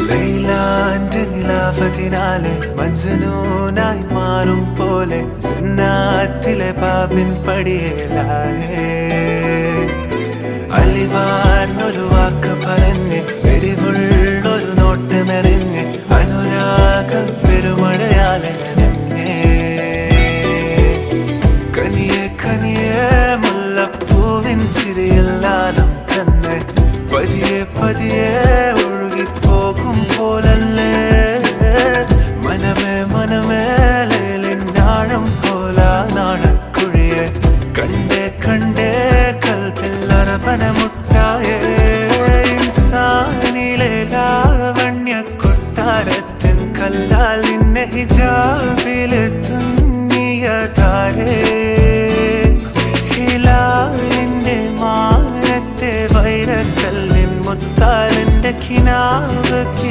ലൈലാന്റെ നിലാവതിനാലെ മജ്നൂനായി മാറും പോലെ ജന്നാത്തിലെ ബാബിൻ പടിയേലായേ അലിവാർന്നൊരു വാക്ക് പറഞ്ഞ് എരിവുള്ളൊരു നോട്ടമെറിഞ്ഞ് അനുരാഗ പെരുമഴയാലെ നനഞ്ഞേ കനിയെ കനിയെ മുല്ലപ്പൂവിൻ ചിരിയെല്ലാലും തന്നെ പതിയെ പതിയെ ഒഴുകിപ്പോകും പോലല്ലേ മനമേ മനമേ ലേലിനാഴം പോലാ നാണക്കുഴിയെ കണ്ടേ കണ്ടേ കൽപ്പില്ലറപനമുട്ടായേ ഇൻസാനിലെ ലാവണ്യ കൊട്ടാരത്തിൻ കല്ലാൽ നിന്നെ ഹിജാബ്